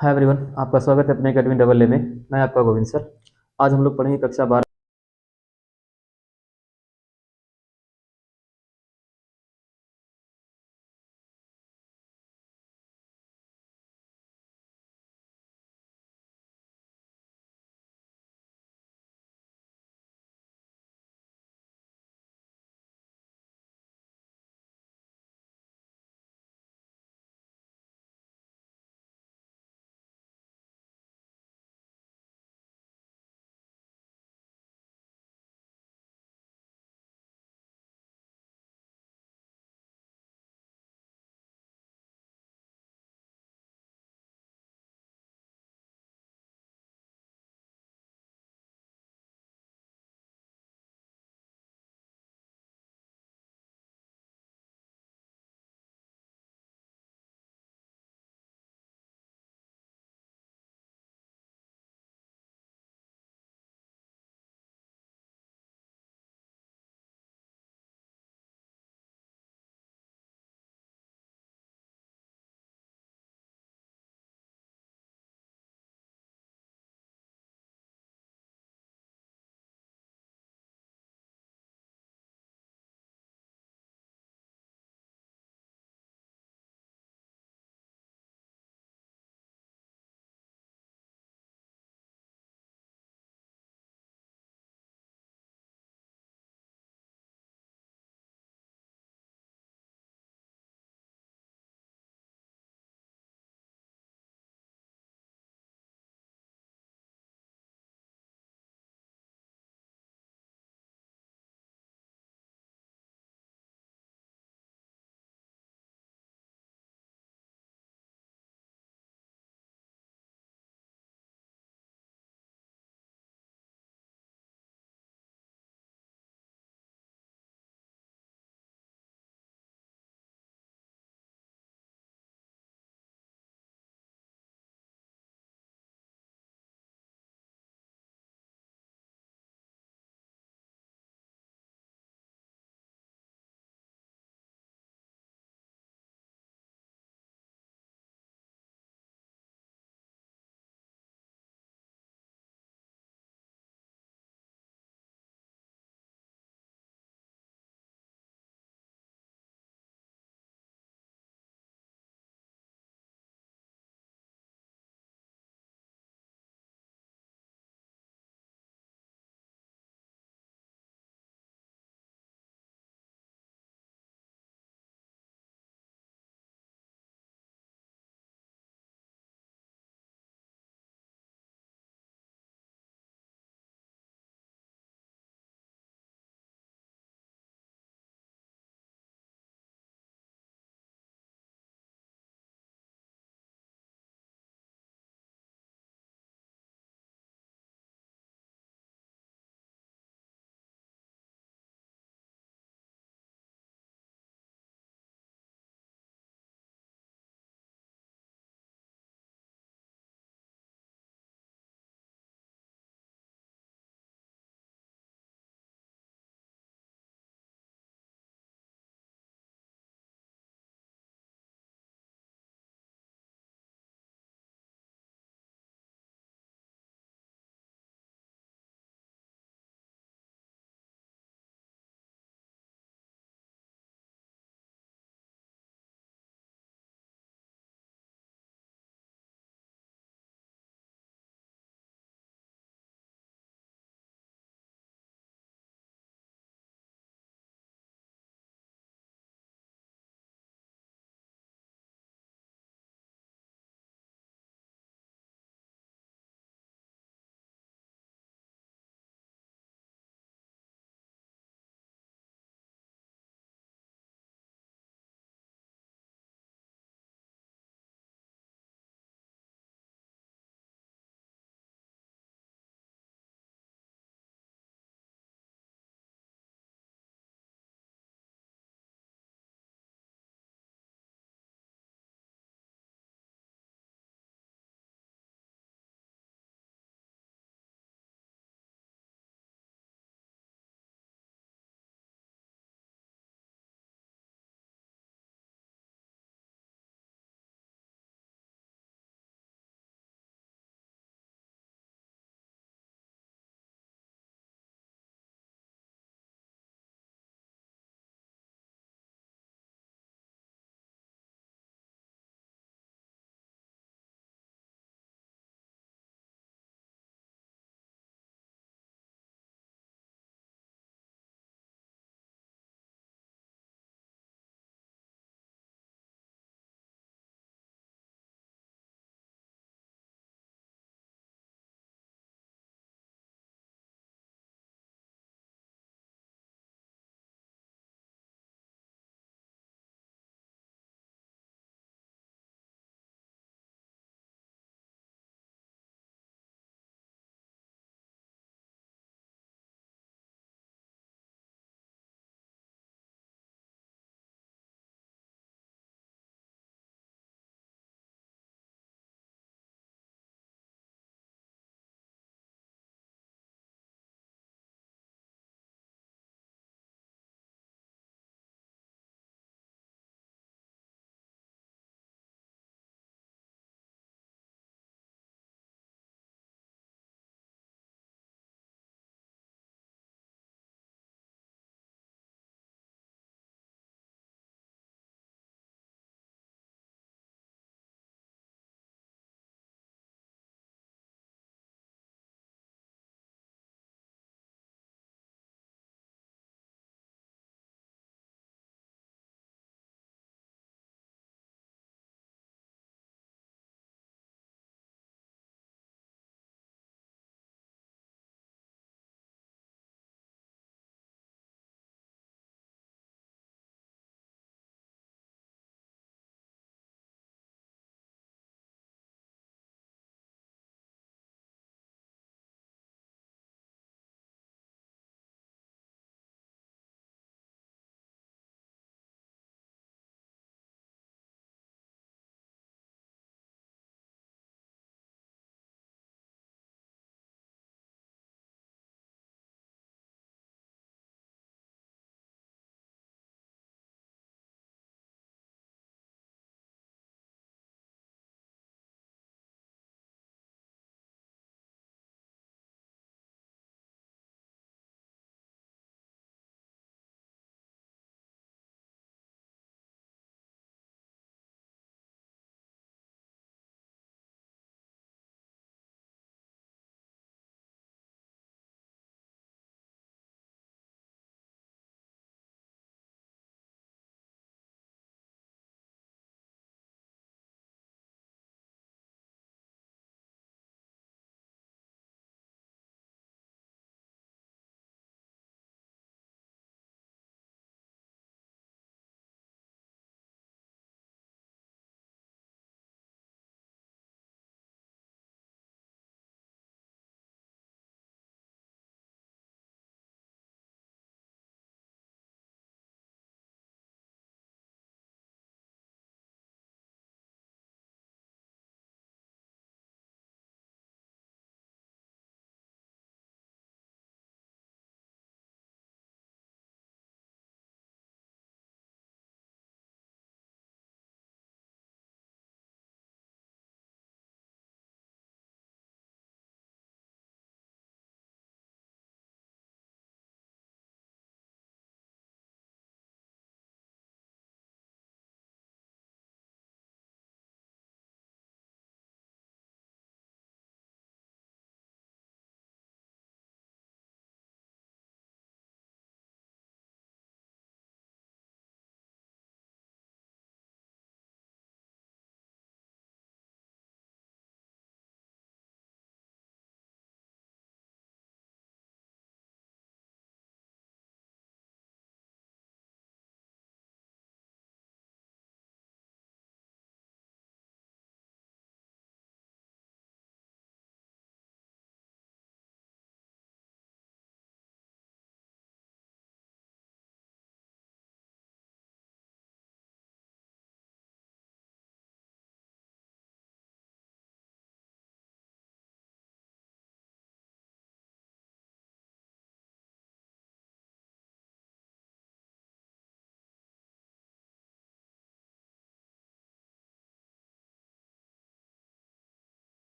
Hi everyone, आपका स्वागत है अपने अकेडमी डबल ए में। मैं आपका गोविंद सर। आज हम लोग पढ़ेंगे कक्षा 12।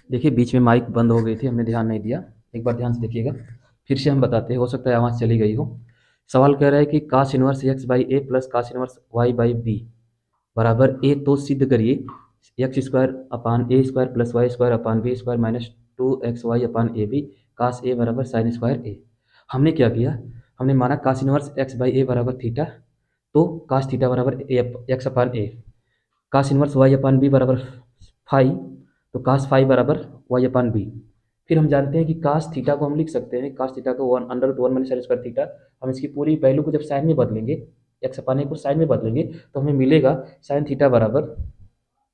देखिए बीच में माइक बंद हो गई थी, हमने ध्यान नहीं दिया, एक बार ध्यान से देखिएगा। फिर से हम बताते हैं, हो सकता है आवाज़ चली गई हो। सवाल कह रहा है कि cos inverse x by a plus cos inverse y by b बराबर ए, तो सिद्ध करिए x square upon a square plus y square upon b square minus 2xy upon a b cos a बराबर साइन स्क्वायर ए। हमने क्या किया, हमने माना काश इनवर्स एक्स बाई ए बराबर थीटा, तो काश थीटा बराबर एक्स अपान ए, काश इनवर्स वाई अपान बी बराबर फाई, तो काश फाई बराबर वाई अपान बी। फिर हम जानते हैं कि काश थीटा को हम लिख सकते हैं, काश थीटा को one under root one minus sine square theta. हम इसकी पूरी वैल्यू को जब साइन में बदलेंगे, एक्स अपान ए को साइन में बदलेंगे, तो हमें मिलेगा साइन थीटा बराबर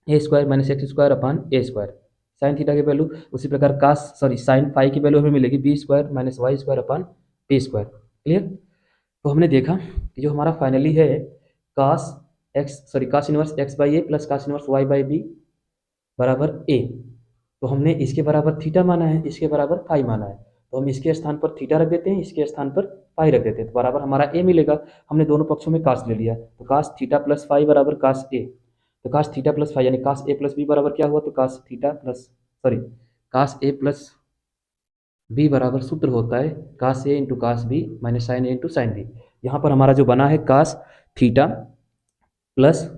a square minus x square upon a square. Sine theta की वैल्यू उसी प्रकार काश साइन फाई की वैल्यू हमें मिलेगी b square minus y square upon b square. Clear. तो हमने देखा कि जो हमारा फाइनली है cos cos inverse x by a plus cos inverse y by b बराबर ए, तो हमने इसके बराबर थीटा माना है, इसके बराबर फाई माना है, तो हम इसके स्थान पर थीटा रख देते हैं, इसके स्थान पर फाई रख देते हैं, तो बराबर हमारा ए मिलेगा। हमने दोनों पक्षों में काश ले लिया, तो काश थीटा प्लस फाई बराबर काश ए, तो काश थीटा प्लस फाई यानी काश ए प्लस बी बराबर क्या हुआ, तो काश थीटा प्लस काश ए प्लस बी बराबर सूत्र होता है cos a into cos b minus sine a into sine b. यहाँ पर हमारा जो बना है काश थीटा प्लस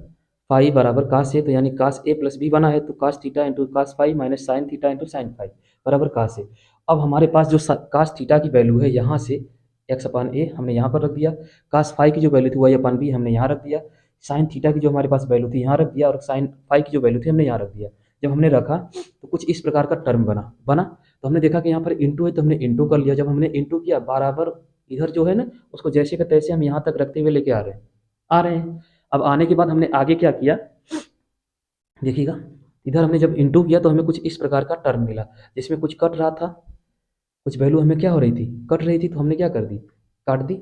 फाई बराबर काश ए, तो यानी काश ए प्लस बी बना है, तो cos theta into cos phi minus sine theta into sine phi बराबर काश ए। अब हमारे पास जो काश थीटा की वैल्यू है, यहाँ से एक्स अपान ए हमने यहाँ पर रख दिया, काश फाई की जो वैल्यू थी वाई अपान बी हमने यहाँ रख दिया, साइन थीटा की जो हमारे पास वैल्यू थी यहाँ रख दिया, और साइन फाई की जो वैल्यू थी हमने यहाँ रख दिया। जब हमने रखा तो कुछ इस प्रकार का टर्म बना तो हमने देखा कि यहाँ पर इंटू है, तो हमने इंटू कर लिया। जब हमने इंटू किया बराबर इधर जो है ना, उसको जैसे का तैसे हम यहाँ तक रखते हुए लेके आ रहे हैं। अब आने के बाद हमने आगे क्या किया देखिएगा, इधर हमने जब इंटू किया तो हमें कुछ इस प्रकार का टर्म मिला, जिसमें कुछ कट रहा था, कुछ वैल्यू हमें क्या हो रही थी, कट रही थी, तो हमने क्या कर दी, काट दी।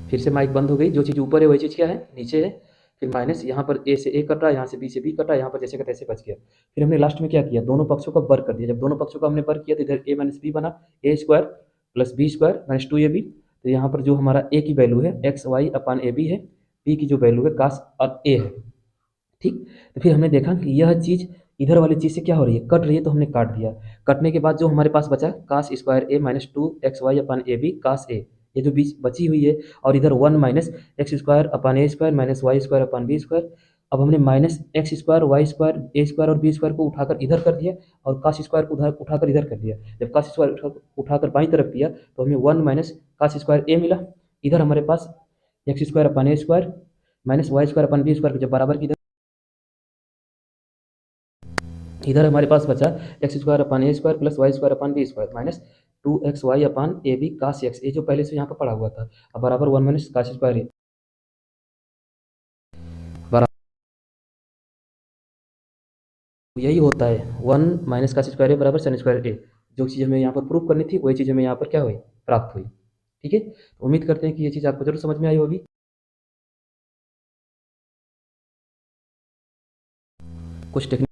फिर से माइक बंद हो गई, जो चीज़ ऊपर है वही चीज़ क्या है, नीचे है। फिर माइनस यहाँ पर ए से ए कटा, यहाँ से बी से बी कटा, यहाँ पर जैसे का तैसे बच गया। फिर हमने लास्ट में क्या किया, दोनों पक्षों का वर्ग कर दिया। जब दोनों पक्षों का हमने वर्ग किया तो इधर ए माइनस बी बना, a square plus b square minus two a b. तो यहाँ पर जो हमारा ए की वैल्यू है x y upon a b है, बी की जो वैल्यू है काश और ए है। ठीक। तो फिर हमने देखा कि यह चीज़ इधर वाली चीज़ से क्या हो रही है, कट रही है, तो हमने काट दिया। कटने के बाद जो हमारे पास बचा cos square a minus two x y upon a b cos a, ये जो बीच बची हुई है, और इधर one minus x square upon a square minus y square upon b square. अब हमने minus x square y square a square और बी स्क्वायर को उठाकर इधर कर दिया, और काश स्क्वायर को उधर उठाकर इधर कर दिया। जब काश स्क्वायर उठाकर बाई तरफ किया तो हमें one minus cos square a मिला। इधर हमारे पास x square upon a square minus y square upon b square जब बराबर की इधर हमारे पास बचा x square upon a square plus y square upon b square minus two x y upon a b cos x, ये जो पहले से यहाँ पर पड़ा हुआ था। अब बराबर वन माइनस काश स्क्वायर ए बराबर, यही होता है वन माइनस काश स्क्वायर ए बराबर साइन स्क्वायर ए। जो चीज़ हमें यहाँ पर प्रूव करनी थी वही चीज़ हमें यहाँ पर क्या हुई, प्राप्त हुई। ठीक है, तो उम्मीद करते हैं कि ये चीज़ आपको जरूर समझ में आई होगी। कुछ टेक्निक